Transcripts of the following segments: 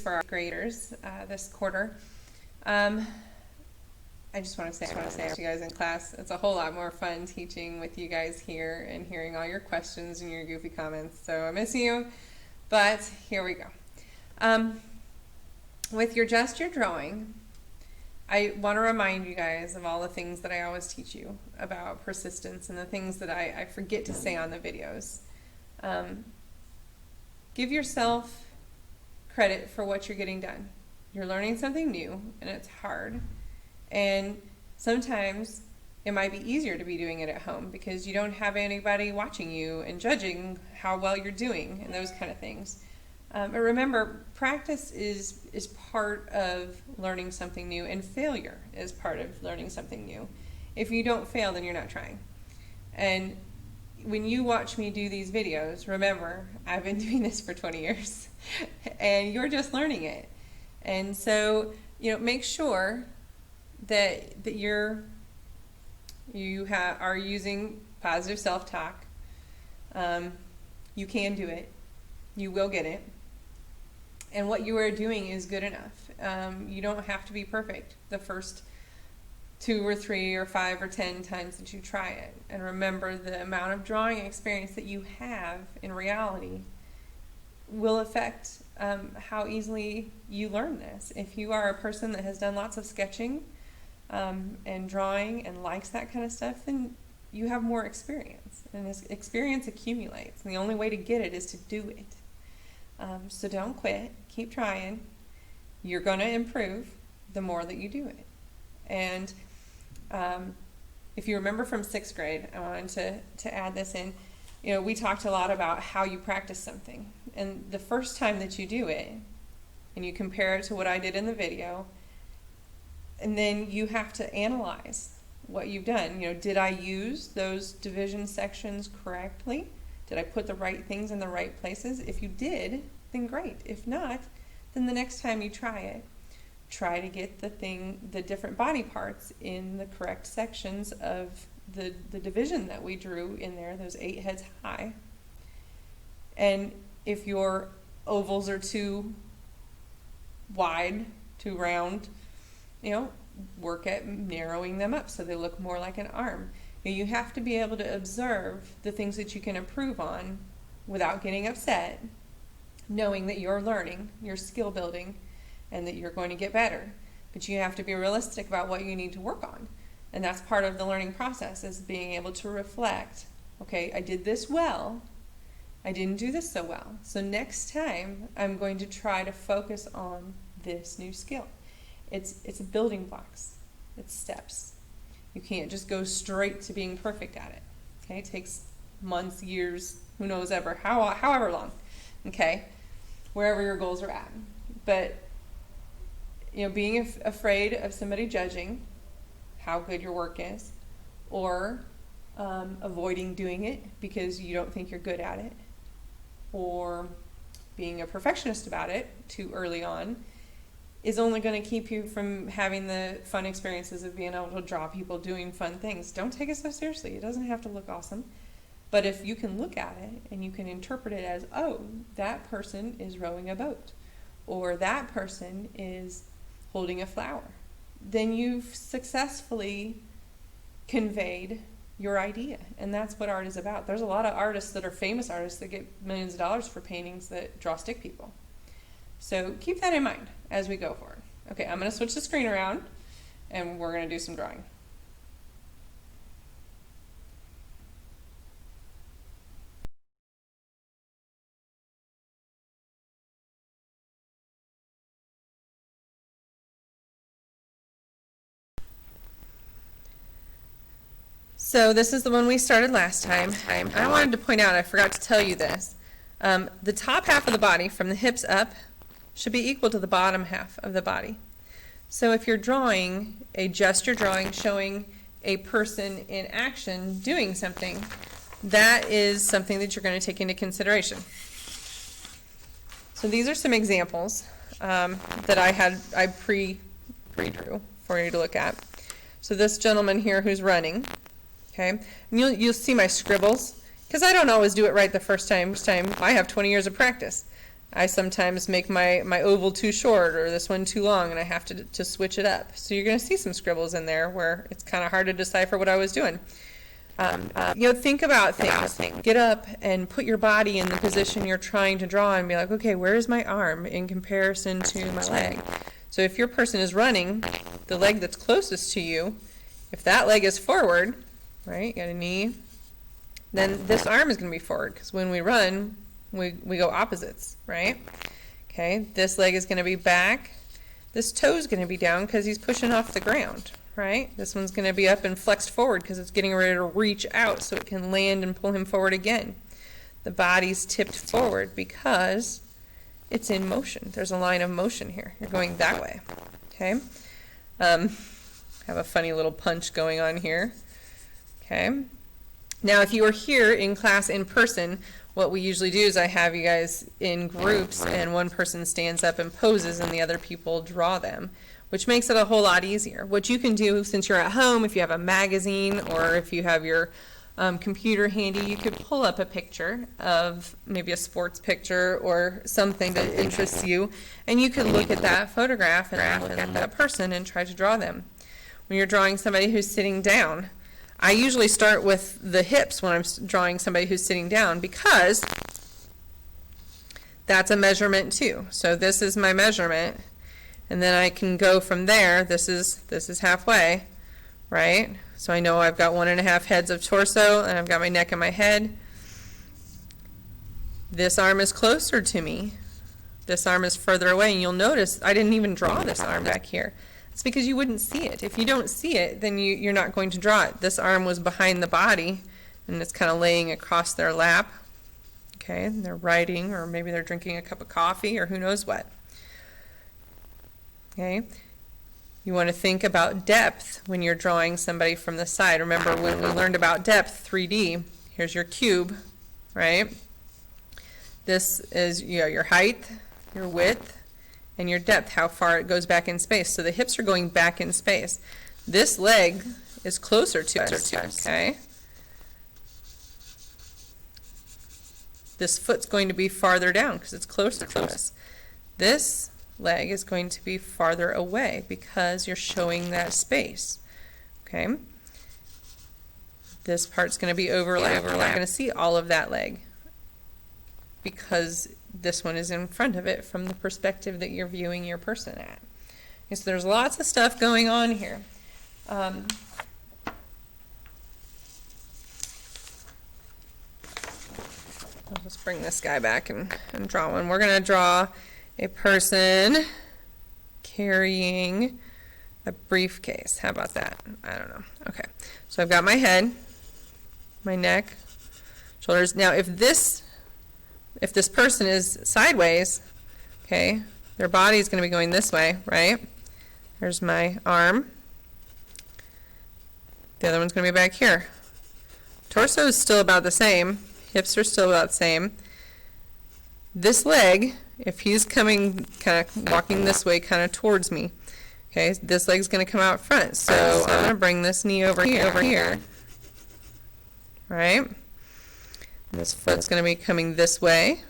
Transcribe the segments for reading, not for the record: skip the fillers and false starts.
for our graders this quarter. I just want to say to you guys in class, it's a whole lot more fun teaching with you guys here and hearing all your questions and your goofy comments. So I miss you, but here we go. With your gesture drawing, I want to remind you guys of all the things that I always teach you about persistence and the things that I forget to say on the videos. Give yourself credit for what you're getting done. You're learning something new and it's hard. And sometimes it might be easier to be doing it at home because you don't have anybody watching you and judging how well you're doing and those kind of things. But remember, practice is part of learning something new, and failure is part of learning something new. If you don't fail, then you're not trying. And when you watch me do these videos, remember, I've been doing this for 20 years, and you're just learning it. And so, make sure that you are using positive self-talk. You can do it. You will get it. And what you are doing is good enough. You don't have to be perfect the first 2 or 3 or 5 or 10 times that you try it. And remember, the amount of drawing experience that you have in reality will affect how easily you learn this. If you are a person that has done lots of sketching and drawing and likes that kind of stuff, then you have more experience. And this experience accumulates. And the only way to get it is to do it. So don't quit. Keep trying. You're going to improve the more that you do it. And if you remember from 6th grade, I wanted to add this in. We talked a lot about how you practice something. And the first time that you do it, and you compare it to what I did in the video, and then you have to analyze what you've done. Did I use those division sections correctly? Did I put the right things in the right places? If you did, then great. If not, then the next time you try it, try to get the different body parts in the correct sections of the division that we drew in there, those 8 heads high. And if your ovals are too wide, too round, work at narrowing them up so they look more like an arm. You have to be able to observe the things that you can improve on without getting upset, knowing that you're learning, you're skill building, and that you're going to get better. But you have to be realistic about what you need to work on. And that's part of the learning process, is being able to reflect, okay, I did this well, I didn't do this so well. So next time I'm going to try to focus on this new skill. It's building blocks, it's steps. You can't just go straight to being perfect at it. Okay, it takes months, years, who knows ever, however long. Okay, wherever your goals are at. But being afraid of somebody judging how good your work is, or avoiding doing it because you don't think you're good at it, or being a perfectionist about it too early on, is only going to keep you from having the fun experiences of being able to draw people doing fun things. Don't take it so seriously. It doesn't have to look awesome. But if you can look at it and you can interpret it as, oh, that person is rowing a boat, or that person is holding a flower, then you've successfully conveyed your idea. And that's what art is about. There's a lot of artists that are famous artists that get millions of dollars for paintings that draw stick people. So keep that in mind as we go forward. Okay, I'm going to switch the screen around and we're going to do some drawing. So this is the one we started last time. I wanted to point out, I forgot to tell you this. The top half of the body from the hips up should be equal to the bottom half of the body. So if you're drawing a gesture drawing showing a person in action doing something, that is something that you're going to take into consideration. So these are some examples that I pre-drew for you to look at. So this gentleman here who's running, okay, and you'll see my scribbles, because I don't always do it right the first time. I have 20 years of practice. I sometimes make my oval too short or this one too long, and I have to switch it up. So you're going to see some scribbles in there where it's kind of hard to decipher what I was doing. Think about things. Get up and put your body in the position you're trying to draw and be like, okay, where's my arm in comparison to my leg? So if your person is running, the leg that's closest to you, if that leg is forward, right, you got a knee, then this arm is going to be forward, because when we run, we go opposites, right? Okay, this leg is going to be back. This toe is going to be down because he's pushing off the ground, right? This one's going to be up and flexed forward because it's getting ready to reach out so it can land and pull him forward again. The body's tipped forward because it's in motion. There's a line of motion here. You're going that way, okay? Have a funny little punch going on here, okay? Now, if you are here in class in person, what we usually do is I have you guys in groups, and one person stands up and poses and the other people draw them, which makes it a whole lot easier. What you can do since you're at home, if you have a magazine or if you have your computer handy, you could pull up a picture of maybe a sports picture or something that interests you, and you can look at that photograph and look at that person and try to draw them. When you're drawing somebody who's sitting down, I usually start with the hips when I'm drawing somebody who's sitting down, because that's a measurement too. So this is my measurement, and then I can go from there. This is halfway, right? So I know I've got 1.5 heads of torso, and I've got my neck and my head. This arm is closer to me. This arm is further away, and you'll notice I didn't even draw this arm back here. It's because you wouldn't see it. If you don't see it, then you're not going to draw it. This arm was behind the body, and it's kind of laying across their lap. Okay, and they're writing, or maybe they're drinking a cup of coffee, or who knows what. Okay, you want to think about depth when you're drawing somebody from the side. Remember when we learned about depth, 3D, here's your cube, right? This is your height, your width, and your depth, how far it goes back in space. So the hips are going back in space. This leg is closer to us, okay? This foot's going to be farther down because it's closer to us. This leg is going to be farther away because you're showing that space, okay? This part's going to be overlapped. You're not going to see all of that leg because this one is in front of it from the perspective that you're viewing your person at. Okay, so there's lots of stuff going on here. I'll just bring this guy back and draw one. We're going to draw a person carrying a briefcase. How about that? I don't know. Okay, so I've got my head, my neck, shoulders. Now if this person is sideways, okay, their body is going to be going this way, right? There's my arm. The other one's going to be back here. Torso is still about the same. Hips are still about the same. This leg, if he's coming, kind of walking this way, kind of towards me, okay, this leg's going to come out front. So I'm going to bring this knee over here, right? And this foot's going to be coming this way.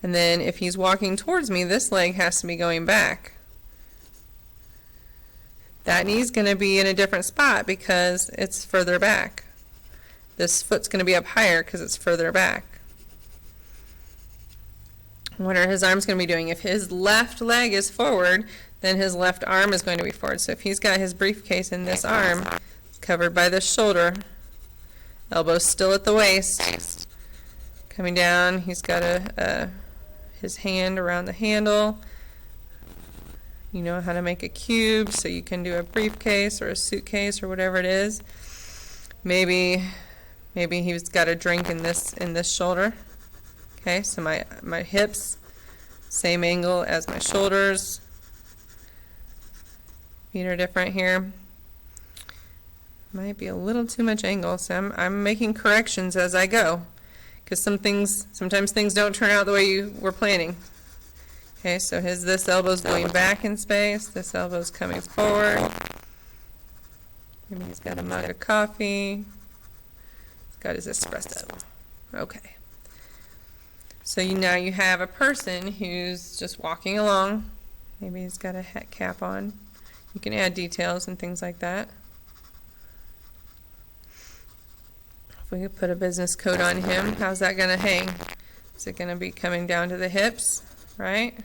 And then if he's walking towards me, this leg has to be going back. That knee's going to be in a different spot because it's further back. This foot's going to be up higher because it's further back. What are his arms going to be doing? If his left leg is forward, then his left arm is going to be forward. So if he's got his briefcase in this arm, it's covered by the shoulder. Elbows still at the waist. Coming down, he's got his hand around the handle. You know how to make a cube, so you can do a briefcase or a suitcase or whatever it is. Maybe he's got a drink in this shoulder. Okay, so my hips, same angle as my shoulders. Feet are different here. Might be a little too much angle, so I'm making corrections as I go, because sometimes things don't turn out the way you were planning. Okay, so this elbow's going back in space, this elbow's coming forward. Maybe he's got a mug of coffee. He's got his espresso. Okay. So now you have a person who's just walking along. Maybe he's got a hat cap on. You can add details and things like that. If we could put a business coat on him, how's that going to hang? Is it going to be coming down to the hips, right?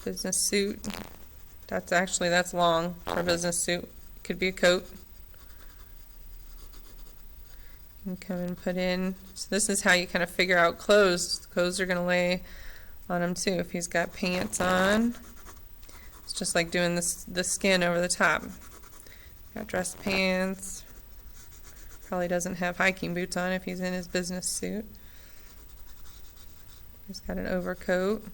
Business suit. That's long for a business suit. Could be a coat. You can come and put in. So this is how you kind of figure out clothes. Clothes are going to lay on him too. If he's got pants on, it's just like doing the skin over the top. Got dress pants. Probably doesn't have hiking boots on if he's in his business suit. He's got an overcoat.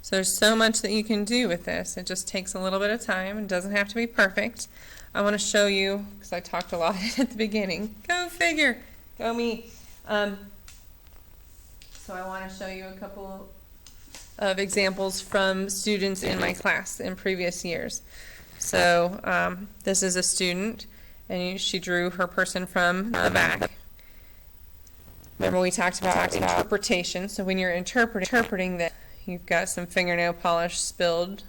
So there's so much that you can do with this. It just takes a little bit of time. It doesn't have to be perfect. I want to show you, because I talked a lot at the beginning. Go figure. Go me. So I want to show you a couple of examples from students in my class in previous years. So this is a student, and she drew her person from the back. Remember we talked about interpretation. So when you're interpreting that, you've got some fingernail polish spilled,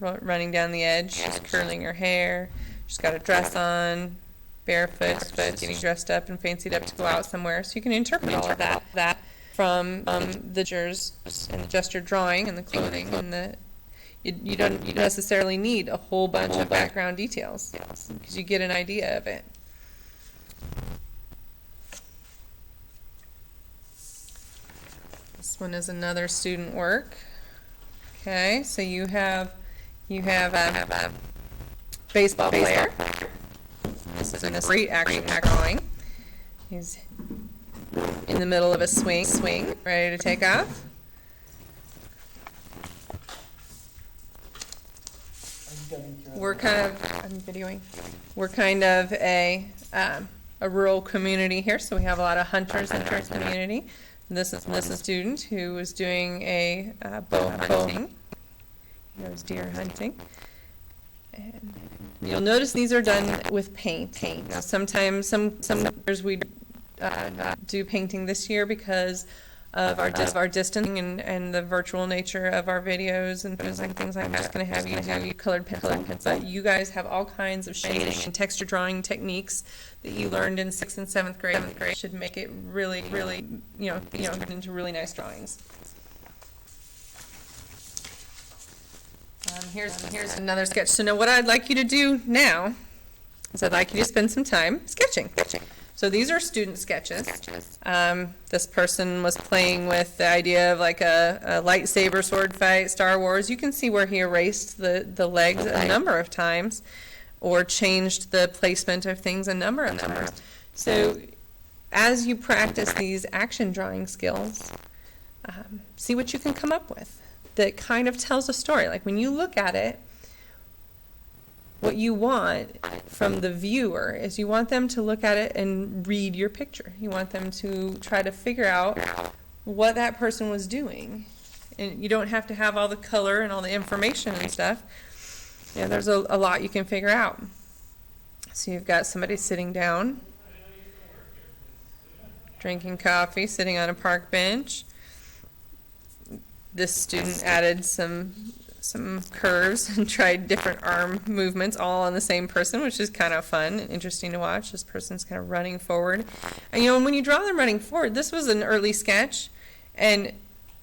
running down the edge. She's curling her hair. She's got a dress on, barefoot, but getting dressed up and fancied up to go out somewhere. So you can interpret all of that from the gesture drawing and the clothing and the. You don't necessarily need a whole bunch of background details because you get an idea of it. This one is another student work. Okay, so you have a baseball player. This is a great action drawing. He's in the middle of a swing, ready to take off. I'm videoing. We're kind of a rural community here, so we have a lot of hunters in our community. This is a student who was doing a bow hunting. He goes deer hunting. And you'll notice these are done with paint. Now sometimes some years we do painting this year because of our distancing and the virtual nature of our videos and things like that. I'm just going to have you do colored pencil. But you guys have all kinds of shading and texture drawing techniques that you learned in 6th and 7th grade. Should make it really into really nice drawings. Here's another sketch. So now what I'd like you to do now is I'd like you to spend some time sketching. So these are student sketches. This person was playing with the idea of like a lightsaber sword fight, Star Wars. You can see where he erased the legs a number of times or changed the placement of things a number of times. So as you practice these action drawing skills, see what you can come up with that kind of tells a story. Like when you look at it, what you want from the viewer is you want them to look at it and read your picture. You want them to try to figure out what that person was doing. And you don't have to have all the color and all the information and stuff. Yeah, there's a lot you can figure out. So you've got somebody sitting down, drinking coffee, sitting on a park bench. This student added some curves and tried different arm movements all on the same person, which is kind of fun and interesting to watch. This person's kind of running forward. And when you draw them running forward, this was an early sketch, and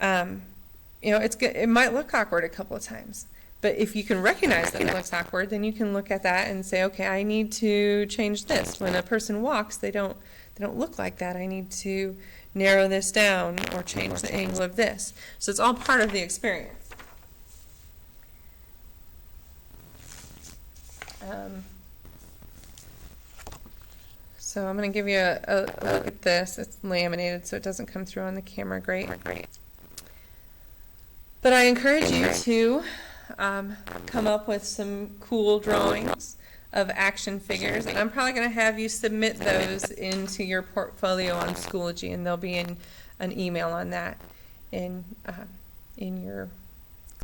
it might look awkward a couple of times. But if you can recognize that it looks awkward, then you can look at that and say, okay, I need to change this. When a person walks, they don't look like that. I need to narrow this down or change the angle of this. So it's all part of the experience. So I'm going to give you a look at this. It's laminated, so it doesn't come through on the camera great. But I encourage you to come up with some cool drawings of action figures. And I'm probably going to have you submit those into your portfolio on Schoology, and there'll be an email on that in your